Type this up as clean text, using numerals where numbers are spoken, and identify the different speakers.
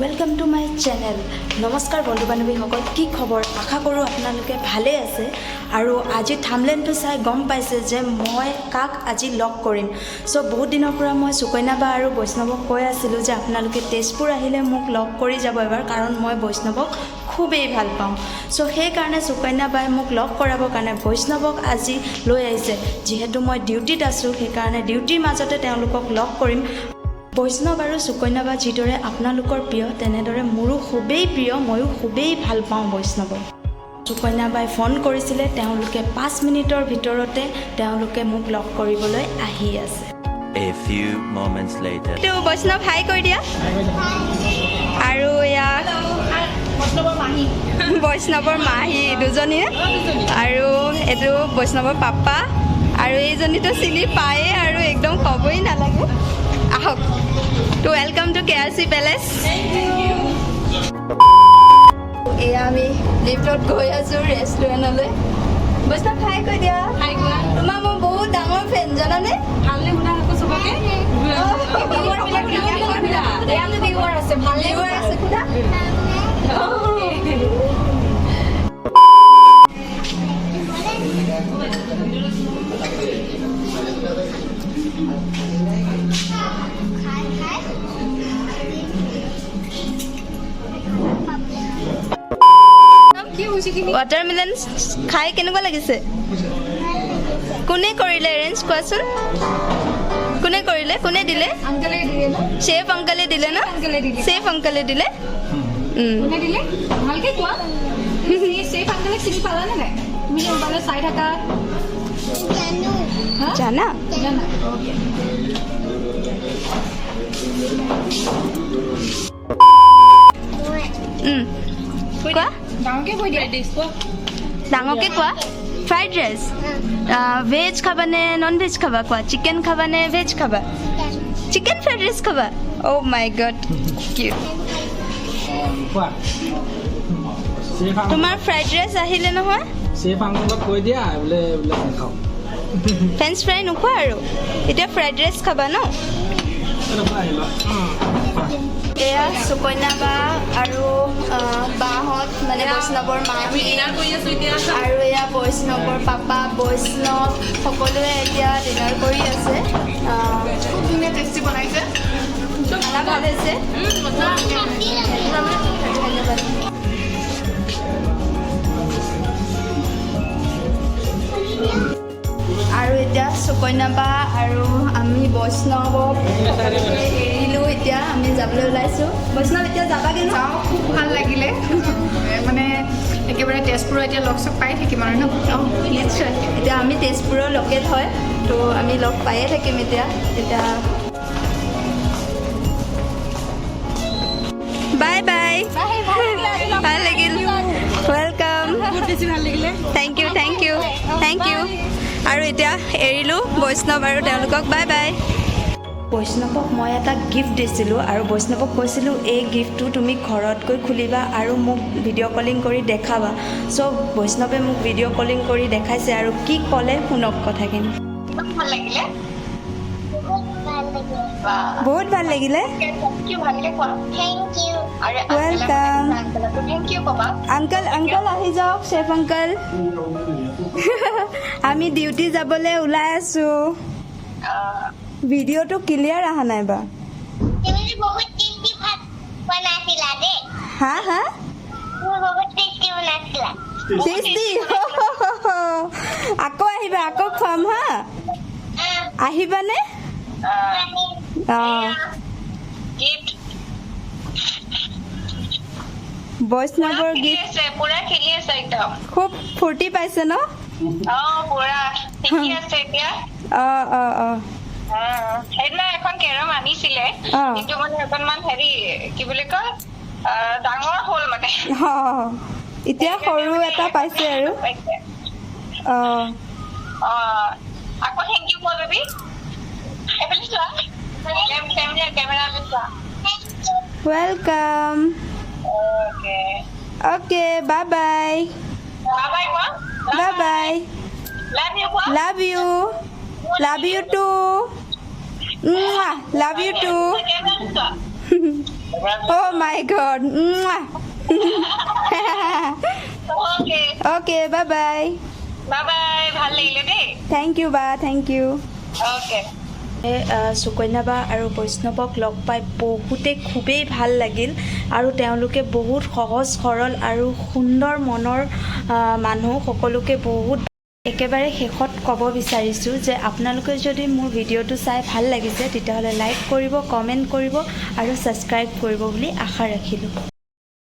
Speaker 1: Welcome to my channel. नमस्कार बंधु बान्धवीসকল, কি খবৰ? আশা কৰোঁ আপোনালোকে ভালে আছে আৰু আজি থাম্বনেইলটো চাই গম পাইছে যে মই কাক আজি লগ কৰিম। সো বহুত দিনৰ পৰা মই সুকন্যা বা আৰু বৈষ্ণৱক কৈ আছিলোঁ যে আপোনালোকে তেজপুৰ আহিলে মোক লগ কৰি যাব এবাৰ, কাৰণ মই বৈষ্ণৱক খুবেই ভাল পাওঁ। সো সেইকাৰণে সুকন্যা বাই মোক লগ কৰাবৰ কাৰণে বৈষ্ণৱক আজি লৈ আহিছে। যিহেতু মই ডিউটিত আছোঁ, সেইকাৰণে ডিউটিৰ মাজতে তেওঁলোকক লগ কৰিম। বৈষ্ণৱ আৰু সুকন্যা বা যিদৰে আপোনালোকৰ প্ৰিয়, তেনেদৰে মোৰো খুবেই প্ৰিয়, ময়ো খুবেই ভাল পাওঁ বৈষ্ণৱক। সুকন্যা বাই ফোন কৰিছিলে, তেওঁলোকে 5 মিনিটৰ ভিতৰতে তেওঁলোকে মোক লগ কৰিবলৈ আহি আছে।
Speaker 2: A few moments later.
Speaker 1: তো বৈষ্ণৱ হাই কৈ দিয়া। আৰু এয়া বৈষ্ণৱৰ মাহী দুজনীয়ে, আৰু এইটো বৈষ্ণৱৰ পাপা, আৰু এইজনীতো চিনি পায়ে আৰু একদম ক'বই নালাগে। আহক তো ওয়েলকাম টু KRC প্যালেস। এয়া আমি লিফ্টত গৈ আছোঁ ৰেষ্টুৰেণ্টলৈ। বৈষ্ণৱ হাই কৈ দিয়া। তোমাৰ মই বহুত ডাঙৰ ফেন, জানানে?
Speaker 3: ভালনে শুনা আকৌ চবকে ভিউৱাৰ আছে ভালনে
Speaker 1: আছে খুদা। ৱাটাৰমেলন খাই কেনেকুৱা লাগিছে? কোনে কৰিলে এৰেঞ্জ কোৱাচোন? কোনে কৰিলে? কোনে দিলে?
Speaker 3: আংকলে দিলে না
Speaker 1: শেফ আংকলে দিলে না? শেফ আংকলে দিলে।
Speaker 3: কোনে দিলে ভালকে কোৱা। শেফ আংকলে চিনি পালা নে নাই? তুমি যে মোবাইলত চাই থাকা।
Speaker 1: জানা?
Speaker 3: জানা
Speaker 1: কোৱা,
Speaker 3: ডাঙৰকে কৈ দিয়া।
Speaker 1: ডাঙৰকে কোৱা। ফ্ৰাইড ৰাইচ ভেজ খাবা নে নন ভেজ খাবা? কোৱা, চিকেন খাবা নে ভেজ খাবা? চিকেন ফ্ৰাইড ৰাইচ খাবা। অ' মাই গড, কিউট। তোমাৰ ফ্ৰাইড ৰাইচ আহিলে নহয়?
Speaker 4: চেফ আংকলক কৈ দিয়া বোলে নাখাওঁ।
Speaker 1: ফ্ৰেঞ্চ ফ্ৰাই নোখোৱা আৰু এতিয়া ফ্ৰাইড ৰাইচ খাবা ন? এয়া সুকন্যা বা আৰু বাহঁত, মানে বৈষ্ণৱৰ মাহী, আৰু এয়া বৈষ্ণৱৰ পাপা বৈষ্ণৱ, সকলোৱে এতিয়া ডিনাৰ কৰি আছে। খুব ধুনীয়া টেষ্টি বনাইছে, খানা ভাল হৈছে। ধন্যবাদ। আৰু এতিয়া সুকন্যা বা আৰু আমি বৈষ্ণৱক এৰিলোঁ, এতিয়া আমি যাবলৈ ওলাইছোঁ। বৈষ্ণৱ এতিয়া যাবাগৈ ন?
Speaker 3: যাওঁ, খুব ভাল লাগিলে। মানে একেবাৰে তেজপুৰৰ এতিয়া লগ চগ পাই থাকিম আৰু ন।
Speaker 1: অঁ নিশ্চয়, এতিয়া আমি তেজপুৰৰ লোকেল হয়, তো আমি লগ পায়ে থাকিম এতিয়া। Bye bye. ভাল লাগিল, ৱেলকাম।
Speaker 3: বহুত বেছি ভাল লাগিলে।
Speaker 1: Thank you thank you thank you. আৰু এতিয়া এৰিলোঁ বৈষ্ণৱ আৰু তেওঁলোকক বাই বাই। বৈষ্ণৱক মই এটা গিফ্ট দিছিলোঁ, আৰু বৈষ্ণৱক কৈছিলোঁ এই গিফ্টটো তুমি ঘৰত গৈ খুলিবা আৰু মোক ভিডিঅ' কলিং কৰি দেখাবা। চ' বৈষ্ণৱে মোক ভিডিঅ' কলিং কৰি দেখাইছে, আৰু কি ক'লে শুনক কথাখিনি। বহুত ভাল লাগিলে। ৱেলকাম। আংকল আংকল আহি যাওক, শেফ আংকল। আমি ডিউটি যাবলৈ ওলাই আছোঁ। ভিডিঅ'টো ক্লিয়াৰ অহা নাই বা। হা হা টেষ্টি। আকৌ আহিবা, আকৌ খুৱাম হা। আহিবানে? বৈষ্ণৱৰ গিফ্ট
Speaker 5: পুৰা খেলি আছে একদম।
Speaker 1: খুব ফূৰ্তি পাইছে ন?
Speaker 5: পুৰা শিকি আছে এতিয়া। সেইদিনা এখন কেৰম আনিছিলে, কিন্তু মানে অকণমান হেৰি কি বুলি কয় ডাঙৰ হ'ল মানে।
Speaker 1: এতিয়া সৰু এটা পাইছে আৰু।
Speaker 5: আকৌ থেংক ইউ কৈ যাবি। এইফালে চোৱা, কেমেৰালৈ চোৱা।
Speaker 1: ৱেলকাম। Okay bye bye.
Speaker 5: বাই কোৱা।
Speaker 1: Bye bye.
Speaker 5: লাভ ইউ কোৱা।
Speaker 1: Love you. Love you too. Love you too. Oh my God.
Speaker 5: Okay.
Speaker 1: Okay, bye bye.
Speaker 5: Bye bye. ভাল লাগিলে দেই।
Speaker 1: Thank you, ba. Thank you.
Speaker 5: Okay.
Speaker 1: Sukanya বা আৰু বৈষ্ণৱক লগ পাই খুবেই ভাল লাগিল আৰু তেওঁলোকে বহুত সহজ সৰল আৰু সুন্দৰ মনৰ মানুহ সকলোকে বহুত একেবাৰে শেষত ক'ব বিচাৰিছোঁ যে আপোনালোকে যদি মোৰ ভিডিঅ'টো চাই ভাল লাগিছে তেতিয়াহ'লে লাইক কৰিব, কমেণ্ট কৰিব আৰু ছাবস্ক্ৰাইব কৰিব বুলি আশা ৰাখিলোঁ।